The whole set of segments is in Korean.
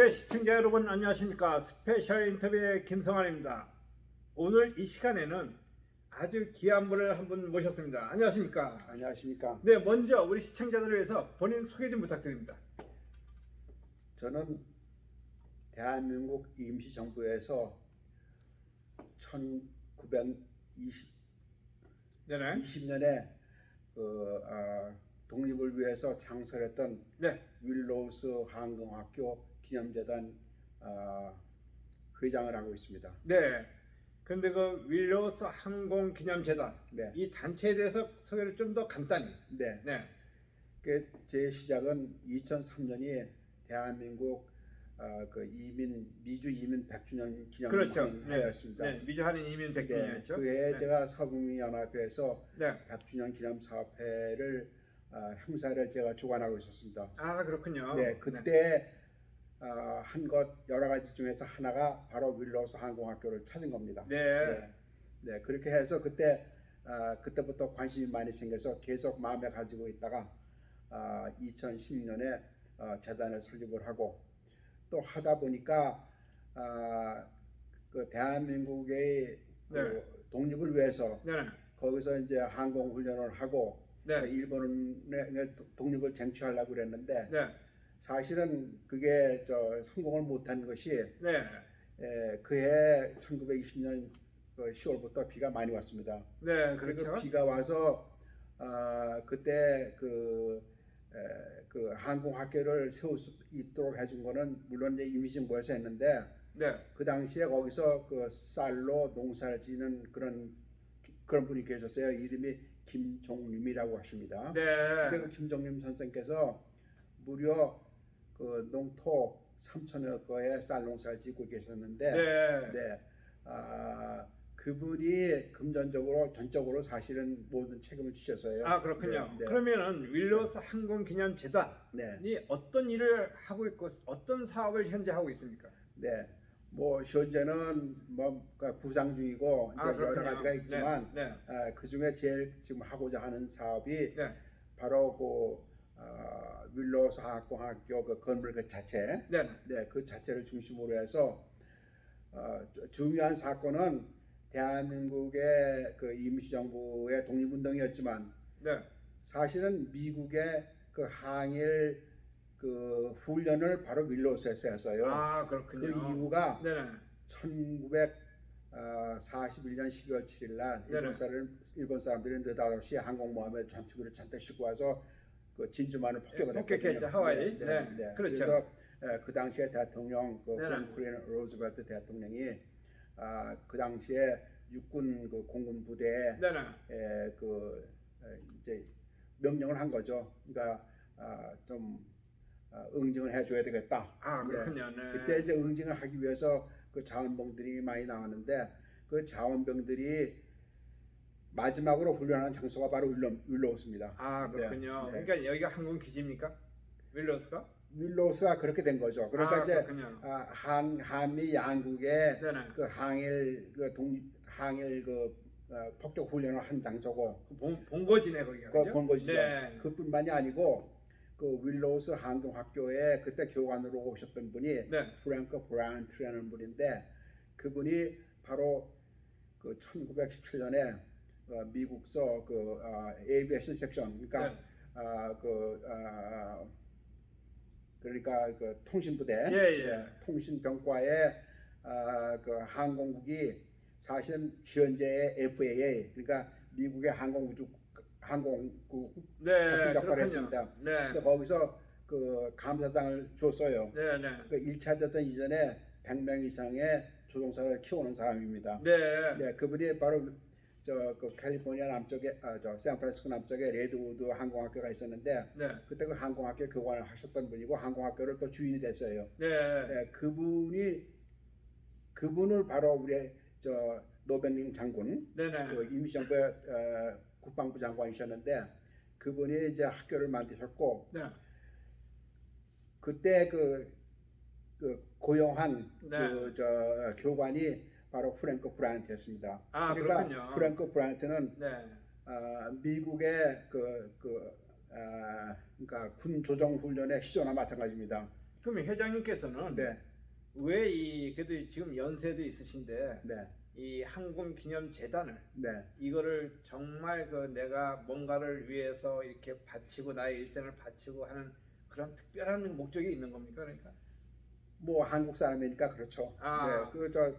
네, 시청자 여러분 안녕하십니까. 스페셜 인터뷰의 김성환입니다. 오늘 이 시간에는 아주 귀한 분을 한 분 모셨습니다. 안녕하십니까. 안녕하십니까. 네, 먼저 우리 시청자들을 위해서 본인 소개 좀 부탁드립니다. 저는 대한민국 임시정부에서 1920년에 독립을 위해서 창설했던 네, 윌로우스 항공학교 기념재단 회장을 하고 있습니다. 네. 그런데 그 윌로우스 항공기념재단 네. 이 단체에 대해서 소개를 좀 더 간단히. 네. 네, 제 시작은 2003년이 대한민국 미주 이민 100주년 그렇죠. 기념해였습니다. 네, 미주 한인 이민 100주년이었죠. 그 해에 네. 제가 서북미연합회에서 네. 100주년 기념 사업회를 행사를 제가 주관하고 있었습니다. 아, 그렇군요. 네, 그때 한 것 여러 가지 중에서 하나가 바로 윌로우스 항공학교를 찾은 겁니다. 네. 네, 그렇게 해서 그때부터 관심이 많이 생겨서 계속 마음에 가지고 있다가 2016년에 재단을 설립을 하고 또 하다 보니까 그 대한민국의 네. 독립을 위해서 네. 거기서 이제 항공 훈련을 하고 네. 일본의 독립을 쟁취하려고 그랬는데 네. 사실은 그게 성공을 못한 것이 네. 그해 1920년 10월부터 비가 많이 왔습니다. 네, 그리고 그렇죠. 비가 와서 그때 그 항공학교를 세울 수 있도록 해준 거는 물론 이제 임시정부에서 했는데 네. 그 당시에 거기서 그 쌀로 농사를 지는 그런 분이 계셨어요. 이름이 김종림이라고 하십니다. 네. 근데 그 김종림 선생께서 무려 그 농토 3천여 거에 쌀 농사를 짓고 계셨는데, 네. 그분이 금전적으로 전적으로 사실은 모든 책임을 지셨어요. 아, 그렇군요. 네. 그러면은 윌로우스 항공기념재단이 네. 어떤 일을 하고 있고 어떤 사업을 현재 하고 있습니까? 네. 뭐 현재는 구상 중이고 이제 그렇군요. 여러 가지가 있지만 네. 그 중에 제일 지금 하고자 하는 사업이 네. 바로 윌로우스 항공학교 그 건물 그 자체, 네. 네, 그 자체를 중심으로 해서 중요한 사건은 대한민국의 그 임시정부의 독립운동이었지만 네. 사실은 미국의 그 항일 그 훈련을 바로 윌로우스에서 했어요. 아, 그렇군요. 그 이유가 네. 1941년 12월 7일 날 일본 사람들이 느닷없이 항공모함에 전투기를 잔뜩 싣고 와서 그 진주만을 폭격을 폭격했죠. 했거든요. 하와이. 네. 그렇죠. 그래서 그 당시에 대통령 그 네. 프랭클린 로즈벨트 대통령이 그 당시에 육군 그 공군 부대에 네. 이제 명령을 한 거죠. 그러니까 좀 응징을 해줘야 되겠다. 아, 그렇군요. 네. 그때 이제 응징을 하기 위해서 그 자원병들이 많이 나왔는데 그 자원병들이 마지막으로 훈련하는 장소가 바로 윌로우스입니다. 아, 그렇군요. 네. 그러니까 여기가 항공 기지입니까? 윌로우스가? 윌로우스가 그렇게 된 거죠. 그러니까 이제 그렇군요. 한미 양국의 네네. 그 항일 폭격 훈련을 한 장소고 본거지네 거기가. 그 본거지죠. 네. 그뿐만이 아니고 그 윌로우스 항공학교에 그때 교관으로 오셨던 분이 네. 프랭크 브라운트라는 분인데 그분이 바로 그 1917년에 미국서 그 에이비에이션 섹션 그러니까 네. 그러니까 그 통신부대 예. 통신병과의 그 항공국이 사실은 현재의 FAA 그러니까 미국의 항공국 같은 역할을 했습니다. 네. 근데 거기서 그 감사장을 줬어요. 네. 그 1차 대전 이전에 100명 이상의 조종사를 키우는 사람입니다. 네. 그분이 바로 그 캘리포니아 남쪽에 샌프란시스코 남쪽에 레드우드 항공학교가 있었는데 네. 그때 그 항공학교 교관을 하셨던 분이고 항공학교를 또 주인이 됐어요. 네. 그분을 바로 우리 노백링 장군 네네. 그 임시정부의 국방부 장관이셨는데 그분이 이제 학교를 만드셨고 네. 그때 고용한 네. 교관이 바로 프랭크 브라이언트였습니다. 아, 그러니까 그렇군요. 프랭크 브라이언트는 네. 미국의 그러니까 군 조종 훈련의 시조나 마찬가지입니다. 그럼 회장님께서는 네, 왜 이 그래도 지금 연세도 있으신데 네, 이 항공기념재단을 네. 이거를 정말 그 내가 뭔가를 위해서 이렇게 바치고 나의 일생을 바치고 하는 그런 특별한 목적이 있는 겁니까? 그러니까 뭐 한국 사람이니까 그렇죠. 네, 아,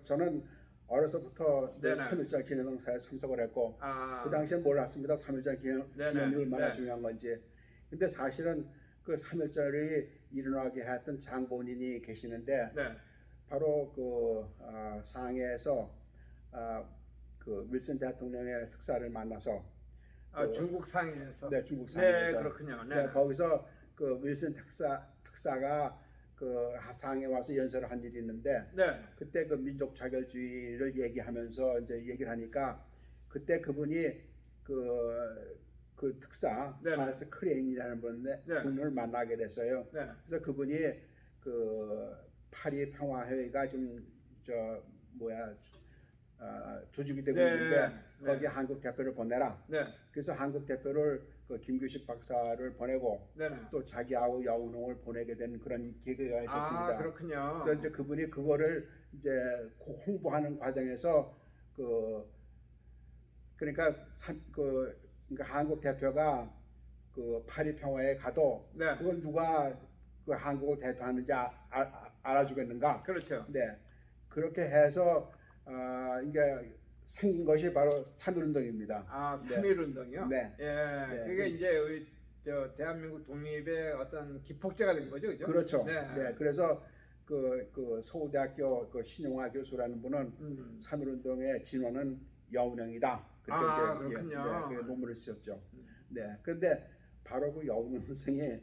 저는 어려서부터 늘 네네. 3.1절 기념행사에 참석을 했고 그 아, 당시에 몰랐습니다. 3.1절 네네. 기념이 얼마나 네. 중요한 건지. 근데 사실은 그 3.1절이 일어나게 했던 장본인이 계시는데 네. 바로 그 상해에서 아, 그 윌슨 대통령의 특사를 만나서 아, 그, 중국 상해에서. 네, 중국 네, 상해에서 그렇군요. 네, 네. 거기서 그 윌슨 특사가 그 상해 와서 연설을 한 일이 있는데 네. 그때 그 민족 자결주의를 얘기하면서 이제 얘기를 하니까 그때 그분이 그 특사 네네. 찰스 크레인이라는 네. 분을 만나게 됐어요. 네. 그래서 그분이 그 파리 평화회의가 좀 저 뭐야 조직이 되고 네. 있는데 네. 거기에 한국 대표를 보내라. 네. 그래서 한국 대표를 그 김규식 박사를 보내고 네. 또 자기하고 여운홍을 보내게 된 그런 계기가 아, 있었습니다. 그렇군요. 그래서 이제 그분이 그거를 이제 홍보하는 과정에서 그러니까 그러니까 한국 대표가 그 파리 평화에 가도 네. 그걸 누가 그 한국을 대표하는지 알아주겠는가? 그렇죠. 네, 그렇게 해서 이게 생긴 것이 바로 3.1운동입니다. 아, 네. 3.1 운동이요? 네. 예. 네. 그게 이제 우리 저 대한민국 독립의 어떤 기폭제가 된 거죠, 그죠? 그렇죠. 네. 네. 그래서 그 서울대학교 그 신용화 교수라는 분은 3.1운동의 진원은 여운형이다. 그렇게 아, 이제 그렇군요. 그 논문을 쓰셨죠. 음. 네. 그런데 바로 그 여운형 선생이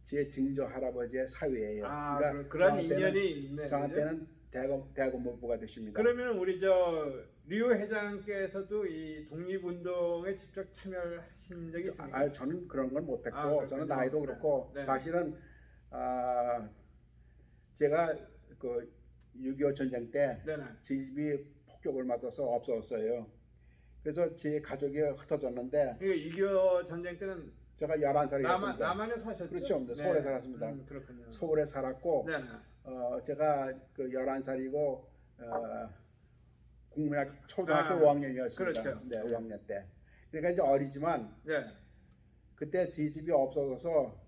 제 증조 할아버지의 사위예요. 아, 그러니까 그런 저한테는- 인연이 있네. 저한테는 대검법부가 되십니다. 그러면 우리 저 리오 회장께서도 이 독립운동에 직접 참여하신 적이 있습니까? 저는 그런 건 못했고 아, 그렇군요. 저는 나이도 그렇고 네. 사실은 제가 그 6.25 전쟁 때 네네. 제 집이 폭격을 맞아서 없어졌어요. 그래서 제 가족이 흩어졌는데 그러니까 6.25 전쟁 때는 제가 11살이었습니다. 남한에 사셨죠? 그렇죠. 네, 서울에 살았습니다. 그렇군요. 서울에 살았고 네네. 제가 그 11살이고 국민학 초등학교 아, 5학년이었습니다. 그렇죠. 네, 5학년 때. 그러니까 이제 어리지만 네. 그때 제 집이 없어져서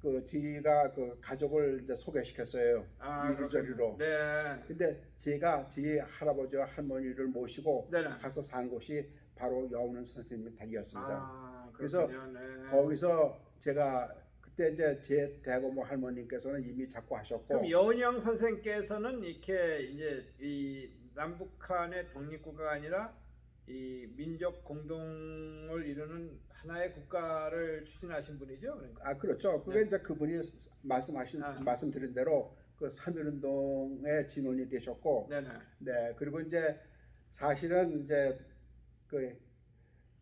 그 지가 그 가족을 이제 소개시켰어요. 아, 이리저리로. 그렇군요. 네. 근데 제가 제 할아버지와 할머니를 모시고 네네. 가서 산 곳이 바로 여운은 선생님 댁이었습니다. 아, 그래서 그렇군요. 네. 거기서 제가 그때 이제 제 대고모 할머니께서는 이미 잡고 하셨고 그럼 여운형 선생께서는 이렇게 이제 이 남북한의 독립국가가 아니라 이 민족 공동을 이루는 하나의 국가를 추진하신 분이죠, 그러니까. 그렇죠. 그게 네. 이제 그분이 말씀드린 대로 그 3.1운동의 진원이 되셨고 네네. 네, 그리고 이제 사실은 이제 그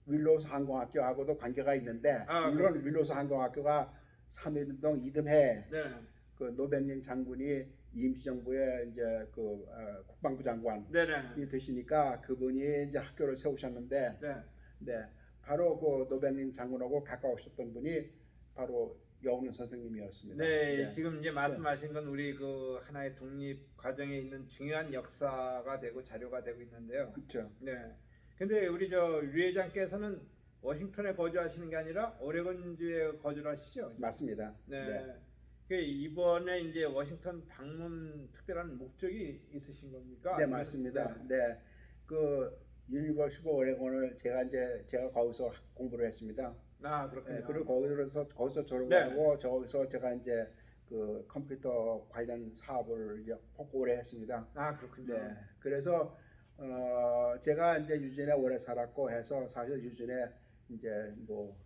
윌로스 항공학교하고도 관계가 있는데 물론 윌로스 항공학교가 3.1운동 이듬해 네네. 그 노백ling 장군이 임시정부의 이제 그 국방부 장관이 네네. 되시니까 그분이 이제 학교를 세우셨는데 네. 네, 바로 그 노백ling 장군하고 가까우셨던 분이 바로 여운은 선생님이었습니다. 네, 지금 이제 말씀하신 건 우리 그 하나의 독립 과정에 있는 중요한 역사가 되고 자료가 되고 있는데요. 그렇죠. 네. 근데 우리 저 류 회장께서는 워싱턴에 거주하시는 게 아니라 오레곤주에 거주를 하시죠? 맞습니다. 네. 네. 그 이번에 이제 워싱턴 방문 특별한 목적이 있으신 겁니까? 네, 맞습니다. 네. 그 유니버시티 오레곤을 제가 거기서 공부를 했습니다. 아, 그렇군요. 네, 그리고 거기서 졸업하고 저기서 제가 이제 그 컴퓨터 관련 사업을 이제 오래 했습니다. 아, 그렇군요. 네. 그래서 제가 이제 유진에 오래 살았고 해서 사실 유진에 이제 뭐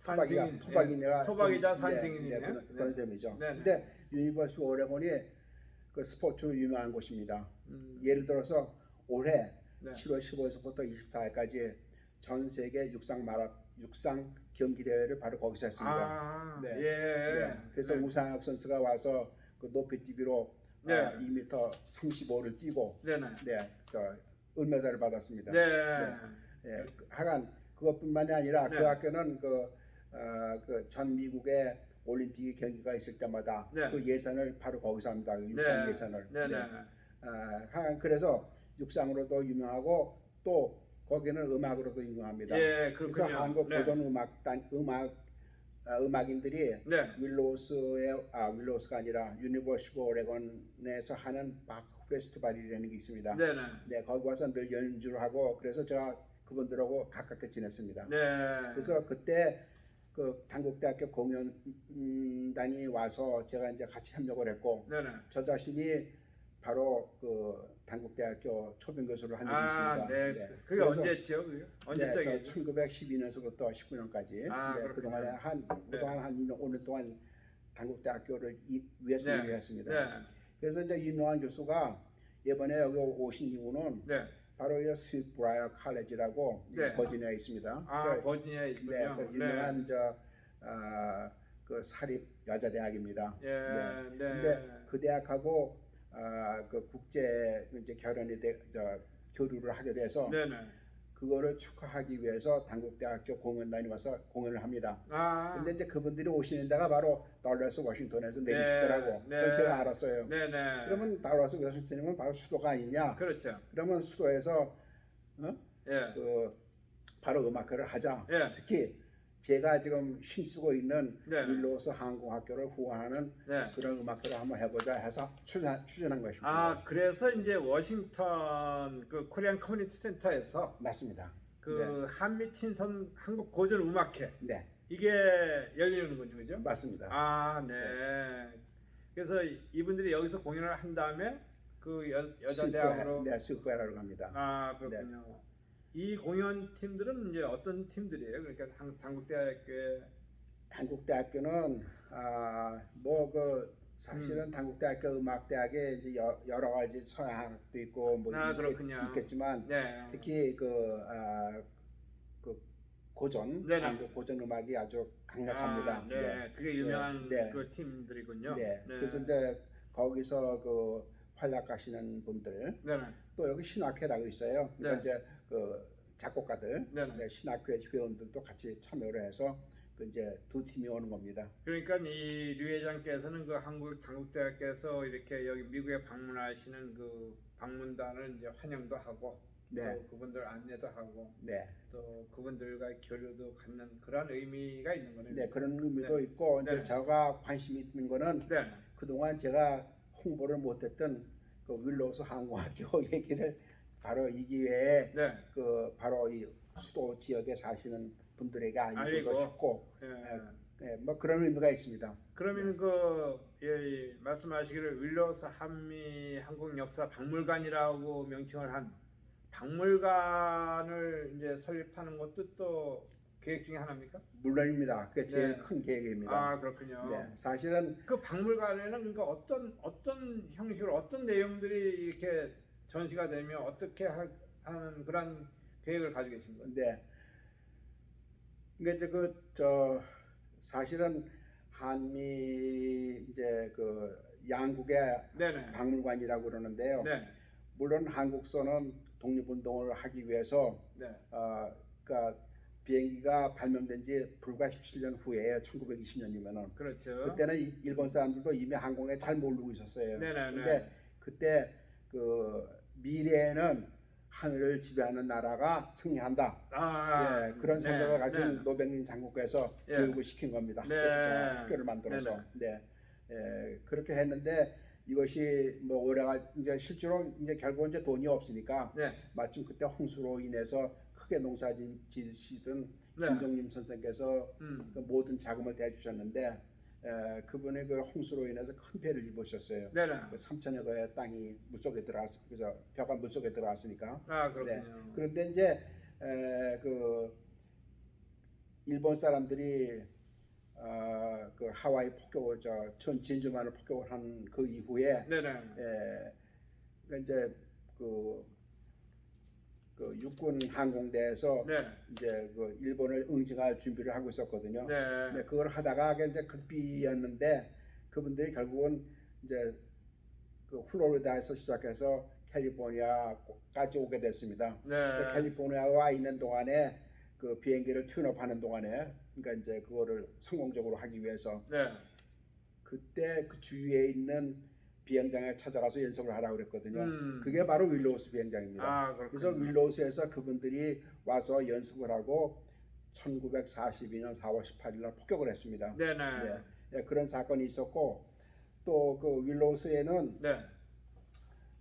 토박이자 산증인이네요. 그런 셈이죠. 네. 근데 유니버시티 오레곤이 그 스포츠로 유명한 곳입니다. 예를 들어서 올해 네. 7월 15일부터 24일까지 전 세계 육상 경기 대회를 바로 거기서 했습니다. 아, 네. 예. 네. 그래서 우상혁 선수가 와서 그 높이 뛰기로 네. 2m 35를 뛰고 네네. 네, 저 은메달을 받았습니다. 네. 하여간 그것뿐만이 아니라 네. 그 학교는 그 전 미국의 올림픽 경기가 있을 때마다 네. 그 예선을 바로 거기서 합니다. 육상 네. 예선을. 네, 네. 그래서 육상으로도 유명하고 또 거기는 음악으로도 유명합니다. 예, 그래서 그렇군요. 한국 네. 고전 음악인들이 네. 윌로스가 아니라 유니버시티 오레곤에서 하는 박 페스티벌이라는 게 있습니다. 네, 네. 네, 거기 와서 늘 연주를 하고 그래서 제가 그분들하고 가깝게 지냈습니다. 네. 그래서 그때 그 단국대학교 공연단이 와서 제가 이제 같이 협력을 했고 네, 네. 저 자신이 바로 그 단국대학교 초빙 교수를 한 적이 있습니다. 네. 그게 그래서 언제죠? 그게? 네, 언제적이죠? 저 1912년서부터 19년까지 그렇군요. 그동안 한 5년 동안 단국대학교를 위해서 네. 일을 했습니다. 네. 그래서 이제 유명한 교수가 이번에 여기 오신 이유는 네. 바로 이 스윗 브라이어 칼레지라고 네. 버지니아에 있습니다. 버지니아에 있군요. 그 유명한 그 사립 여자 대학입니다. 예, 네. 근데 그 대학하고 그 국제 이제 교류를 하게 돼서 네, 네. 그거를 축하하기 위해서 단국대학교 공연단이 와서 공연을 합니다. 근데 이제 그분들이 오시는 데가 바로 달러스 워싱턴에서 내리시더라고. 네. 그걸 제가 알았어요. 네, 네. 그러면 달러스 워싱턴이면 바로 수도가 아니냐? 그렇죠. 그러면 수도에서 예. 그 바로 음악회를 하자. 예. 특히 제가 지금 힘쓰고 있는 네. 윌로스 항공학교를 후원하는 네. 그런 음악회를 한번 해보자 해서 추진한 것입니다. 그래서 이제 워싱턴 그 코리안 커뮤니티 센터에서 맞습니다. 그 한미 친선 한국 고전 음악회 네, 이게 열리는군요, 그죠? 맞습니다. 네. 그래서 이분들이 여기서 공연을 한 다음에 그 여자 대학으로 스위프하러 갑니다. 그렇군요. 이 공연 팀들은 이제 어떤 팀들이에요? 그러니까 단국대학교는 뭐 그 사실은 단국대학교 음악대학에 이제 여러 가지 서양학도 있고 뭐 있겠지만 네. 특히 그 고전 네네. 한국 고전 음악이 아주 강력합니다. 네. 그게 유명한 네. 그 팀들이군요. 네. 그래서 이제 거기서 그 활약하시는 분들 네. 또 여기 신학회라고 있어요. 그러니까 네. 이제 그 작곡가들, 네. 신학회 회원들도 같이 참여를 해서 그 이제 두 팀이 오는 겁니다. 그러니까 이 류 회장께서는 그 한국 단국대학교에서 이렇게 여기 미국에 방문하시는 그 방문단을 이제 환영도 하고 네. 또 그분들 안내도 하고 네. 또 그분들과의 교류도 갖는 그런 의미가 있는 거네요. 네, 그런 의미도 있고 이제 제가 관심이 있는 거는 그동안 제가 홍보를 못했던 그 윌로스 항공학교 얘기를 바로 이 기회에 그 바로 이 수도 지역에 사시는 분들에게 알리고 싶고 뭐 그런 의미가 있습니다. 그러면 말씀하시기를 윌로스 한미 항공 역사 박물관이라고 명칭을 한 박물관을 이제 설립하는 것도 또 계획 중에 하나입니까? 물론입니다. 그게 제일 큰 계획입니다. 그렇군요. 네, 사실은 그 박물관에는 그러니까 어떤 형식으로 어떤 내용들이 이렇게 전시가 되면 어떻게 하는 그런 계획을 가지고 계신 거예요? 네. 그러니까 이제 사실은 한미 이제 그 양국의 박물관이라고 그러는데요. 물론 한국서는 독립운동을 하기 위해서 그러니까 비행기가 발명된 지 불과 17년 후에 1920년이면은 그렇죠. 그때는 일본 사람들도 이미 항공에 잘 모르고 있었어요. 근데 그때 그 미래에는 하늘을 지배하는 나라가 승리한다. 그런 생각을 가진 노백민 장군께서 교육을 시킨 겁니다. 학교를 만들어서. 그렇게 했는데 이것이 뭐 오래가 이제 실제로 이제 결국 이제 돈이 없으니까 마침 그때 홍수로 인해서 크게 농사 지으시던 김종림 선생께서 그 모든 자금을 대주셨는데 그분의 그 홍수로 인해서 큰 피해를 입으셨어요. 그 3천여 거의 땅이 물속에 들어갔, 그래서 벼가 물속에 들어갔으니까. 그렇군요. 그런데 이제 그 일본 사람들이 그 하와이 폭격을 진주만을 폭격을 한 그 이후에 그러니까 이제 그 육군 항공대에서 이제 그 일본을 응징할 준비를 하고 있었거든요. 그걸 하다가 이제 극비였는데 그분들이 결국은 이제 그 플로리다에서 시작해서 캘리포니아까지 오게 됐습니다. 캘리포니아에 와 있는 동안에 그 비행기를 튠업하는 동안에, 그러니까 이제 그거를 성공적으로 하기 위해서 네. 그때 그 주위에 있는 비행장에 찾아가서 연습을 하라고 그랬거든요. 음. 그게 바로 윌로우스 비행장입니다. 아, 그래서 윌로우스에서 그분들이 와서 연습을 하고 1942년 4월 18일 날 폭격을 했습니다. 네네. 네. 네, 그런 사건이 있었고 또 그 윌로우스에는 네.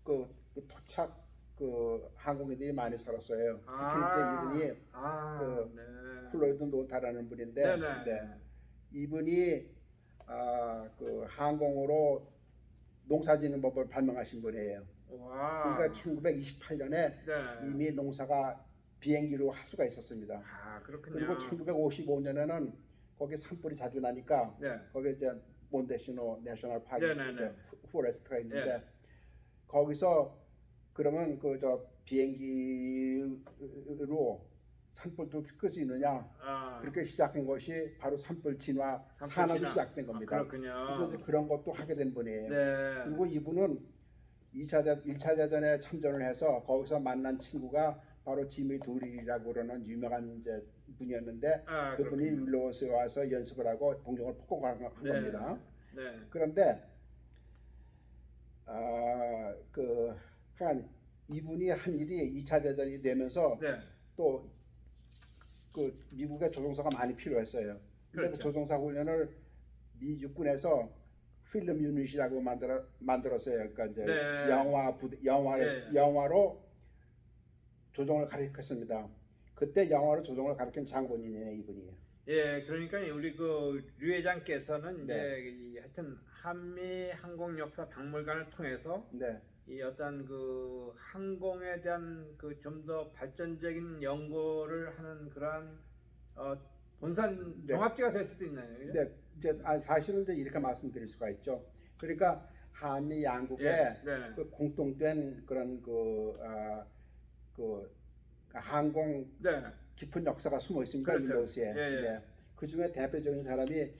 그 토착 그 항공인들이 많이 살았어요. 특히 아. 이제 이분이 그 네. 플로이드 노타라는 분인데, 네네. 네. 이분이 그 항공으로 농사짓는 법을 발명하신 분이에요. 와. 그러니까 1928년에 네. 이미 농사가 비행기로 할 수가 있었습니다. 아, 그렇군요. 그리고 1955년에는 거기 산불이 자주 나니까 네. 거기 이제 몬테시노 내셔널 파크 네네네. 포레스트가 있는데 네. 거기서 그러면 그 저 비행기로 산불도 끌 수 있느냐, 그렇게 시작한 것이 바로 산불 진화 산업이 시작된 겁니다. 그렇군요. 그래서 이제 그런 것도 하게 된 분이에요. 네. 그리고 이분은 1차 대전에 참전을 해서 거기서 만난 친구가 바로 지미 도릴이라고 그러는 유명한 이제 분이었는데 그분이 윌로우스에 와서 연습을 하고 동경을 폭격한 겁니다. 네. 그런데 이분이 한 일이 2차 대전이 되면서 네. 또 그 미국의 조종사가 많이 필요했어요. 근데 그렇죠. 그 조종사 훈련을 미 육군에서 필름 유닛이라고 만들었어요. 그러니까 이제 네. 영화로 조종을 가르쳤습니다. 그때 영화로 조종을 가르친 장본인이네 이분이에요. 예, 그러니까 우리 그 류 회장께서는 네. 이제 하여튼 한미 항공 역사 박물관을 통해서 네. 이 어떤 그 항공에 대한 그 좀 더 발전적인 연구를 하는 그러한 본산 네. 종합지가 될 수도 있나요? 그죠? 네, 이제 사실은 이제 이렇게 말씀드릴 수가 있죠. 그러니까 한미 양국의 네. 그 공통된 그런 그 항공 네. 깊은 역사가 숨어 있습니다. 그렇죠. 윌로우스에. 네. 그 중에 대표적인 사람이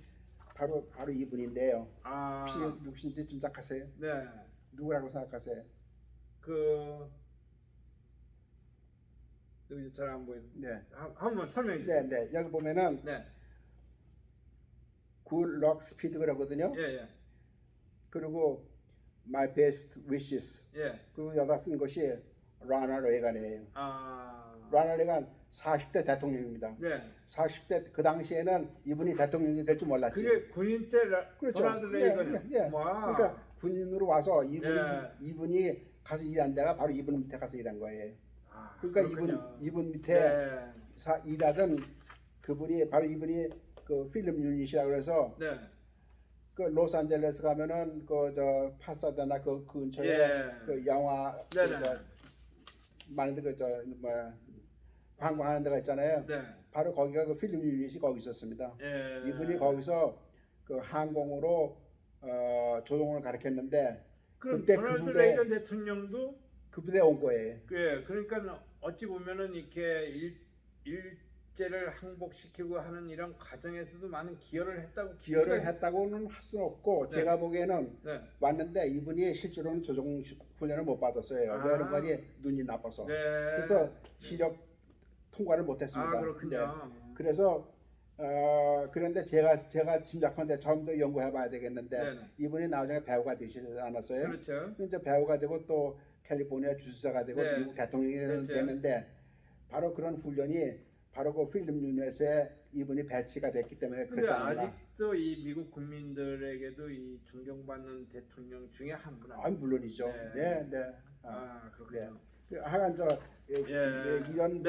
바로 이분인데요. 혹시 누구신지 짐작하세요? 네. 누구라고 생각하세요? 여기 잘 안 보이는. 네. 한번 설명해 주세요. 네, 여기 보면은 네. Good Luck Speed 그러거든요. 예. 그리고 My Best Wishes. 예. 그리고 여기다 쓴 것이 라널드 레간이에요. 라널드 레간 40대 대통령입니다. 네. 40대 그 당시에는 이분이 대통령이 될 줄 몰랐지. 그게 군인 때 그렇죠. 라널드 레이건. 그러니까 군인으로 와서 이분이 가서 일한 데가 바로 이분 밑에 가서 일한 거예요. 그러니까 이분 밑에 일하던 그분이 바로 이분이 그 필름 유닛이라고 해서 그 로스앤젤레스 가면은 그 저 파사데나 그 근처에 그 영화 많은데 관광하는 데가 있잖아요. 바로 거기가 그 필름 유닛이 거기 있었습니다. 이분이 거기서 그 항공으로 조종을 가르쳤는데 그때 로널드 레이건 대통령도 그 부대에 온 거예요. 그러니까 어찌 보면은 이렇게 일제를 항복시키고 하는 이런 과정에서도 많은 기여를 했다고는 할 수는 없고 제가 보기에는 왔는데 이분이 실제로는 조종 훈련을 못 받았어요. 왜 그러니 눈이 나빠서. 그래서 시력 통과를 못했습니다. 그렇군요. 그래서 그런데 제가 짐작컨대 좀 더 연구해봐야 되겠는데 이분이 나중에 배우가 되시지 않았어요? 그렇죠. 이제 배우가 되고 또 캘리포니아 주지사가 되고 미국 대통령이 됐는데 바로 그런 훈련이 바로 그 필름 유닛에 이분이 배치가 됐기 때문에 그렇지 않나. 아직도 이 미국 국민들에게도 이 존경받는 대통령 중에 한 분 아니에요? 물론이죠. 네. 그렇군요. 하여간 이런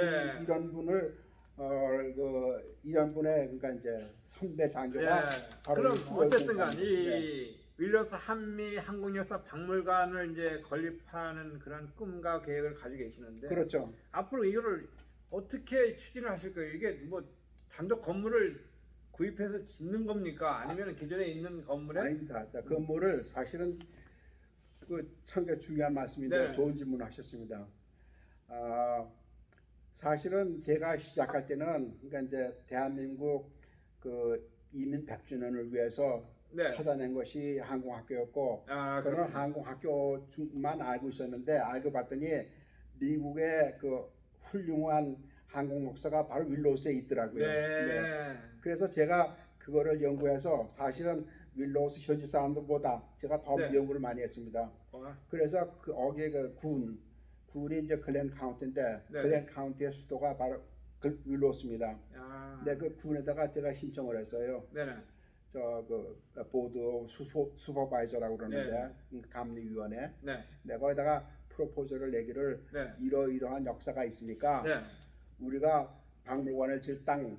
분을 이런 분의 그러니까 이제 선배 장교가 바로 그럼 어쨌든간 이 윌로우스 한미 항공역사 박물관을 이제 건립하는 그런 꿈과 계획을 가지고 계시는데 그렇죠. 앞으로 이거를 어떻게 추진을 하실 거예요? 이게 뭐 단독 건물을 구입해서 짓는 겁니까? 아니면 기존에 있는 건물에? 아닙니다. 건물을 사실은 참 중요한 말씀인데 좋은 질문을 하셨습니다. 사실은 제가 시작할 때는 그러니까 이제 대한민국 그 이민 100주년을 위해서 찾아낸 것이 항공학교였고 저는 항공학교만 알고 있었는데 알고 봤더니 미국의 그 훌륭한 항공 역사가 바로 윌로우스에 있더라고요. 네. 그래서 제가 그거를 연구해서 사실은 윌로우스 현지 사람들보다 제가 더 네. 연구를 많이 했습니다. 그래서 그 거기에 그 군이 이제 글렌 카운티인데 네. 글렌 카운티의 수도가 바로 윌로우스입니다. 아. 네, 그 군에다가 제가 신청을 했어요. 네네. 저 그 보드 슈퍼바이저라고 그러는데 감리위원회. 네. 네, 거기다가 프로포즈를 내기를 네. 이러이러한 역사가 있으니까 네. 우리가 박물관을 질 땅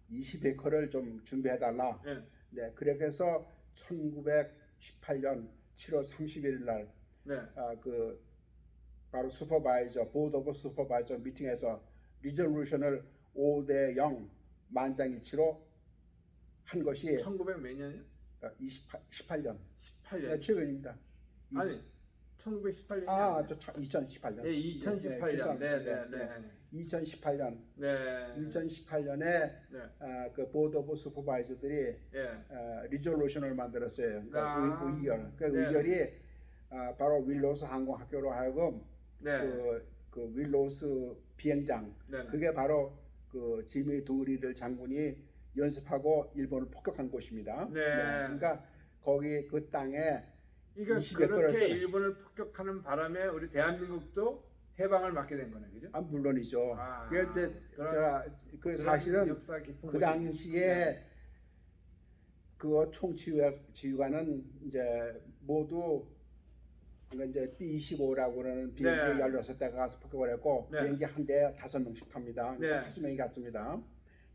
20에커를 좀 준비해달라. 네. 네, 그렇게 해서 1918년 7월 31일 날 네. 그 바로 보드 오브 슈퍼바이저 미팅에서 리졸루션을 5대 0 만장일치로 한 것이 1900 몇 년이요? 18년. 18년. 네, 최근입니다. 아니 1918년이 저 2018년. 네, 2018년. 네, 네, 네. 2018년. 네. 2018년에 네. 그 보드 오브 슈퍼바이저들이 예. 리졸루션을 만들었어요. 그러니까 의결. 그 네. 의결이 바로 윌로우스 항공학교로 하여금 네. 그 윌로우스 비행장. 네. 그게 바로 그 지미 도리를 장군이 연습하고 일본을 폭격한 곳입니다. 네. 그러니까 거기 그 땅에 그러니까 20여 그렇게 건을 일본을 폭격하는 바람에 우리 대한민국도 해방을 맞게 된 거네, 그죠? 물론이죠. 그게 이제 그 그런 사실은 역사 깊은 그 당시에 네. 그 총지휘관은 이제 모두 이제 B-25라고 그러는 비행기 네. 16대가 가서 폭격을 했고 네. 비행기 한 대에 5명씩 탑니다. 네. 5명이 갔습니다.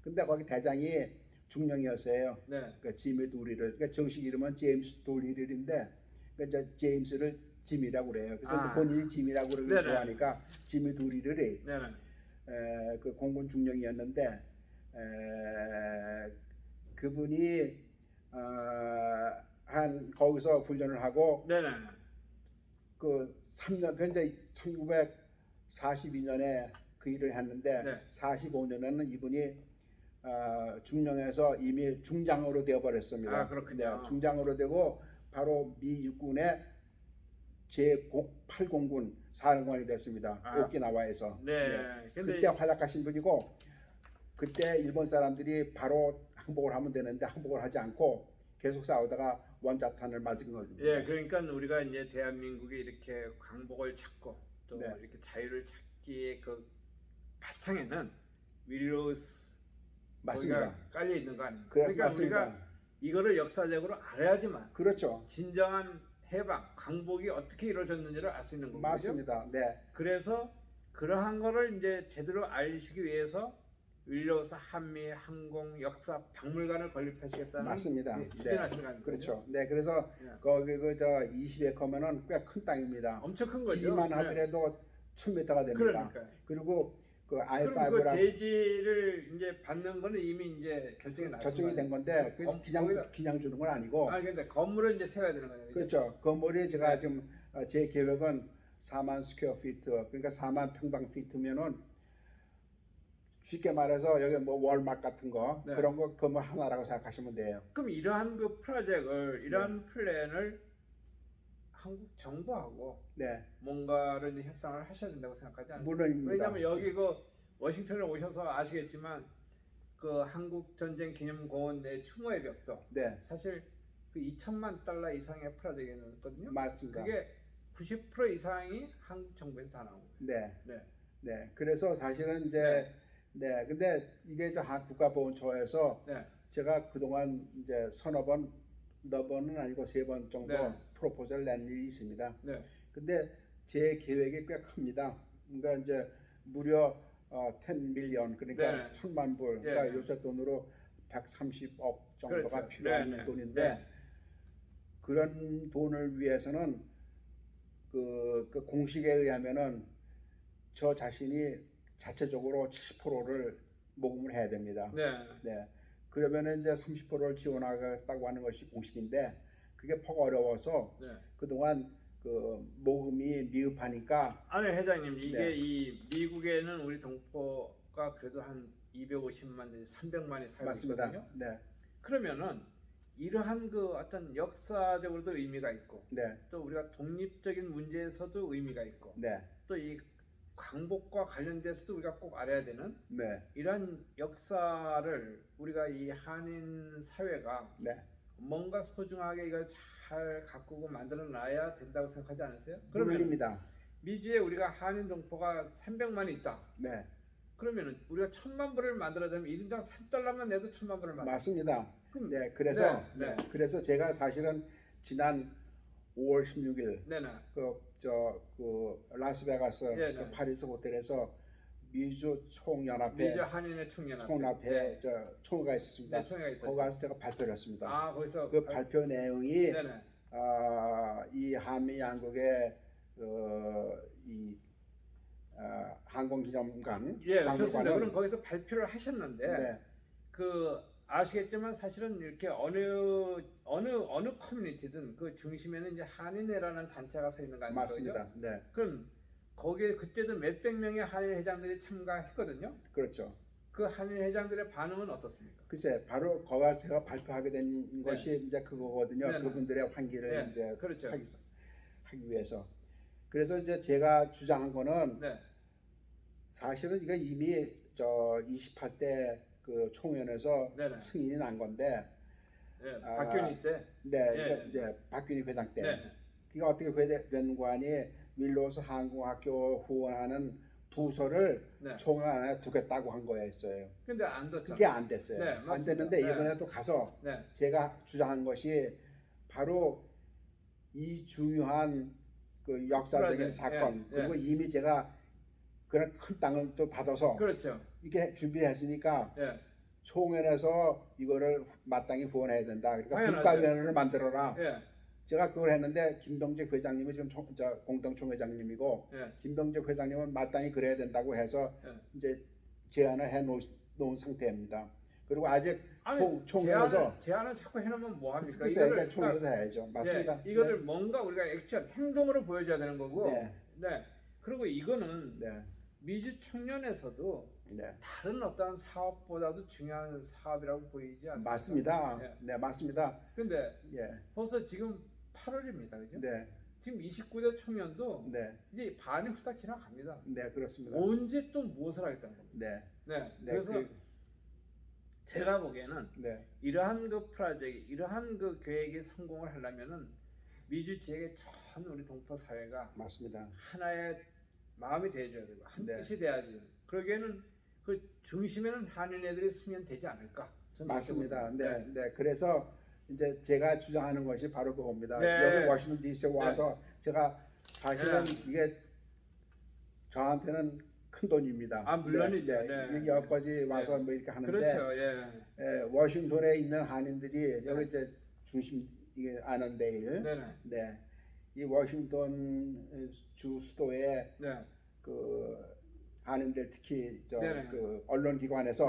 근데 거기 대장이 중령이었어요. 네. 그 지미 도리를, 그러니까 정식 이름은 제임스 도리를인데, 그러니까 이제 제임스를 지미라고 그래요. 그래서 본인이 지미라고 그러는 좋아하니까 지미 도리를이 그 공군 중령이었는데 그분이 한 거기서 훈련을 하고 네네. 그 3년 현재 1942년에 그 일을 했는데 네. 45년에는 이분이 중령에서 이미 중장으로 되어버렸습니다. 그렇군요. 네, 중장으로 되고 바로 미 육군의 제8공군 사령관이 됐습니다. 오키나와에서. 네. 그때 활약하신 분이고 그때 일본 사람들이 바로 항복을 하면 되는데 항복을 하지 않고 계속 싸우다가 원자탄을 맞은 거죠. 예, 그러니까 우리가 이제 대한민국이 이렇게 광복을 찾고 또 네. 이렇게 자유를 찾기에 그 바탕에는 윌로우스 맞습니다. 깔려 있는 거 아닙니까? 그러니까 우리가 이거를 역사적으로 알아야지만 그렇죠. 진정한 해방, 광복이 어떻게 이루어졌는지를 알 수 있는 거죠. 맞습니다. 네. 그래서 그러한 거를 이제 제대로 알시기 위해서 윌로우스 한미 항공 역사 박물관을 건립하시겠다는 맞습니다. 추진하시는 거 아닙니까? 그렇죠. 네, 그래서 거기 그저 20에커면은 꽤 큰 땅입니다. 엄청 큰 거죠. 길이만 하더라도 1000m가 됩니다. 그러니까요. 그리고 그 그럼 그 I5랑 대지를 이제 받는 거는 이미 이제 결정이 된 건데 그냥 주는 건 아니고. 근데 건물을 이제 세워야 되는 거예요. 그렇죠. 건물이 제가 지금 제 계획은 4만 스퀘어 피트, 그러니까 4만 평방 피트면은 쉽게 말해서 여기 뭐 월막 같은 거 그런 거 건물 하나라고 생각하시면 돼요. 그럼 이러한 그 이러한 플랜을 한국 정부하고 뭔가를 이제 협상을 하셔야 된다고 생각하지 않습니까? 물론입니다. 왜냐하면 여기 그 워싱턴에 오셔서 아시겠지만 그 한국 전쟁 기념공원 내 추모의 벽도 사실 그 2천만 달러 이상의 프로젝트였거든요. 맞습니다. 그게 90% 이상이 한국 정부에서 다 나온 거예요. 네. 그래서 사실은 이제 근데 이게 이제 국가보훈처에서 제가 그동안 이제 서너 번은 아니고 3번 정도 프로포즈를 낸 일이 있습니다. 근데 제 계획이 꽤 큽니다. 그러니까 이제 무려 10 밀리언 그러니까 1000만 불, 그러니까 요새 돈으로 130억 정도가 필요한 돈인데 그런 돈을 위해서는 그 공식에 의하면은 저 자신이 자체적으로 70%를 모금을 해야 됩니다. 그러면 이제 30%를 지원하겠다고 하는 것이 공식인데 그게 퍽 어려워서 그동안 그 모금이 미흡하니까. 아니 회장님 이게 이 미국에는 우리 동포가 그래도 한 250만 내지 300만이 살고 있거든요. 그러면은 이러한 그 어떤 역사적으로도 의미가 있고 또 우리가 독립적인 문제에서도 의미가 있고 또 이 광복과 관련돼서도 우리가 꼭 알아야 되는 네. 이런 역사를 우리가 이 한인 사회가 네. 뭔가 소중하게 이걸 잘 가꾸고 만들어 놔야 된다고 생각하지 않으세요? 그러면 물론입니다. 미주에 우리가 한인 동포가 300만이 있다. 네. 그러면은 우리가 1000만 불을 만들어내면 1인당 3달러만 내도 1000만 불을 만들. 맞습니다. 그럼 네. 그래서 네. 그래서 제가 사실은 지난 5월 16일 네네. 그 라스베가스 그 파리스 호텔에서 미주 총연합회 미주 한인의 총연합회 총연합회 총회가 있었습니다. 네, 총회가 있었죠. 거기 가서 제가 발표를 했습니다. 아, 거기서 그 발표 내용이 네네. 이 한미 양국의 이 항공기념관 좋습니다. 그럼 거기서 발표를 하셨는데 네. 그 아시겠지만 사실은 이렇게 어느 커뮤니티든 그 중심에는 이제 한인회라는 단체가 서 있는 거 아니에요? 맞습니다. 네. 그럼 거기에 그때도 몇백 명의 한인 회장들이 참가했거든요. 그렇죠. 그 한인 회장들의 반응은 어떻습니까? 글쎄, 바로 거기서 제가 발표하게 된 것이 이제 그거거든요. 네네. 그분들의 환기를 이제 그렇죠. 하기 위해서. 그래서 이제 제가 주장한 거는 네. 사실은 이거 이미 28대 그 총회에서 네네. 승인이 난 건데. 박균희 때. 네, 이제 박균희 회장 때. 네. 그게 어떻게 된 관이 윌로스 항공학교 후원하는 부서를 네. 총회 안에 두겠다고 한 거였어요. 근데 안 됐죠. 그게 안 됐어요. 네, 안 됐는데 이번에 또 가서 제가 주장한 것이 바로 이 중요한 그 역사적인 사건 그리고 이미 제가 그런 큰 땅을 또 받아서 그렇죠. 이렇게 준비를 했으니까 총회에서 이거를 마땅히 후원해야 된다. 그러니까 국가위원회를 만들어라. 제가 그걸 했는데 김병재 회장님이 지금 공동총회장님이고 김병재 회장님은 마땅히 그래야 된다고 해서 이제 제안을 해놓은 상태입니다. 그리고 아직 총회에서 제안을 자꾸 해놓으면 뭐 합니까? 이거를 총회에서 해야죠. 맞습니다. 이것을 뭔가 우리가 액션, 행동으로 보여줘야 되는 거고. 그리고 이거는 미주 청년에서도 다른 어떤 사업보다도 중요한 사업이라고 보이지 않습니까? 맞습니다. 네, 맞습니다. 근데 벌써 지금 8월입니다, 그죠? 네. 지금 29대 청년도 이제 반이 후딱 지나갑니다. 네, 그렇습니다. 언제 또 무엇을 하겠다는 겁니다. 그래서 제가 보기에는 이러한 그 프로젝트, 이러한 그 계획이 성공을 하려면은 미주 지역의 전 우리 동포 사회가 맞습니다. 하나의 마음이 되어줘야 되고 한 뜻이 돼야지. 그러기에는 그 중심에는 한인애들이 쓰면 되지 않을까? 맞습니다. 네. 그래서 이제 제가 주장하는 것이 바로 그겁니다. 여기 워싱턴 D.C.에 와서 제가 사실은 이게 저한테는 큰 돈입니다. 물론이죠. 여기까지 와서 뭐 이렇게 하는데 그렇죠. 워싱턴에 있는 한인들이 여기 이제 중심 이게 아넌데일, 이 워싱턴 주 수도에 그 한인들 특히 그 언론기관에서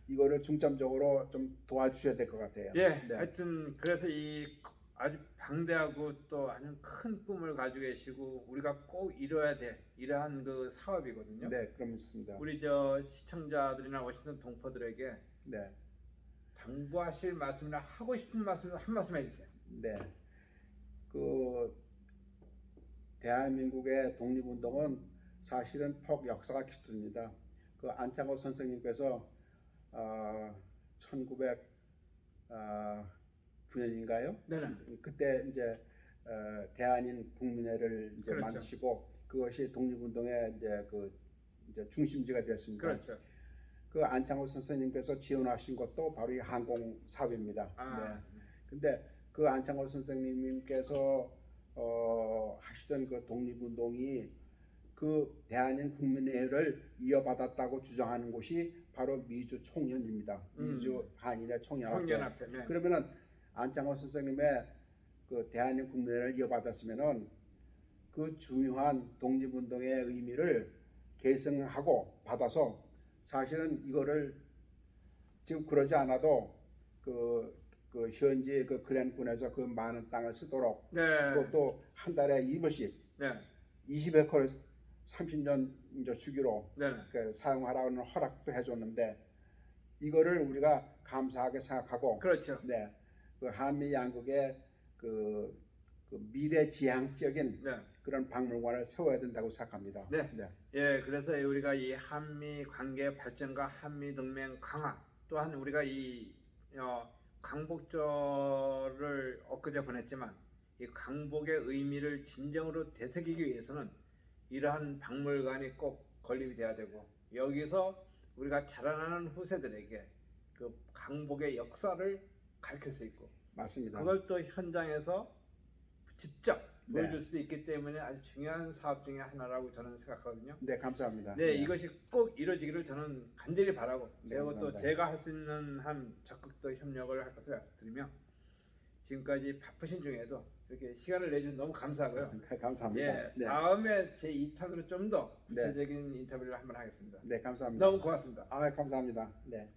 이거를 중점적으로 좀 도와주셔야 될 것 같아요. 하여튼 그래서 이 아주 방대하고 또 아주 큰 꿈을 가지고 계시고 우리가 꼭 이뤄야 될 이러한 그 사업이거든요. 네, 그렇습니다. 우리 저 시청자들이나 워싱턴 동포들에게 당부하실 말씀이나 하고 싶은 말씀 한 말씀 해주세요. 그 대한민국의 독립운동은 사실은 폭 역사가 짙습니다. 그 안창호 선생님께서 1909년인가요? 그때 이제 대한인 국민회를 이제 만드시고 그것이 독립운동의 이제 중심지가 되었습니다. 그 안창호 선생님께서 지원하신 것도 바로 이 항공 사업입니다. 근데 그 안창호 선생님께서 하시던 그 독립운동이 그 대한인 국민회를 이어받았다고 주장하는 곳이 바로 미주 총연입니다. 미주 한인의 총연합회. 그러면은 안창호 선생님의 그 대한인 국민회를 이어받았으면은 그 중요한 독립운동의 의미를 계승하고 받아서 사실은 이거를 지금 그러지 않아도 그 현지 그 글렌군에서 그 많은 땅을 쓰도록 그것도 한 달에 2불씩 20에커를 30년 이제 주기로 사용하라는 허락도 해줬는데 이거를 우리가 감사하게 생각하고 그 한미 양국의 그 그 미래지향적인 네. 그런 박물관을 세워야 된다고 생각합니다. 네. 예, 그래서 우리가 이 한미 관계 발전과 한미 동맹 강화, 또한 우리가 이 광복절을 엊그제 보냈지만 이 광복의 의미를 진정으로 되새기기 위해서는 이러한 박물관이 꼭 건립이 돼야 되고, 여기서 우리가 자라나는 후세들에게 그 광복의 역사를 가르칠 수 있고, 맞습니다. 그걸 또 현장에서 직접 네. 보여줄 수도 있기 때문에 아주 중요한 사업 중에 하나라고 저는 생각하거든요. 네, 감사합니다. 네, 이것이 꼭 이루어지기를 저는 간절히 바라고, 네, 그리고 또 감사합니다. 제가 할 수 있는 한 적극 협력을 할 것을 약속드리며, 지금까지 바쁘신 중에도 이렇게 시간을 내주셔서 너무 감사하고요. 감사합니다. 예, 네. 다음에 제 2탄으로 좀 더 네. 구체적인 인터뷰를 한번 하겠습니다. 네, 감사합니다. 너무 고맙습니다. 아, 감사합니다. 네.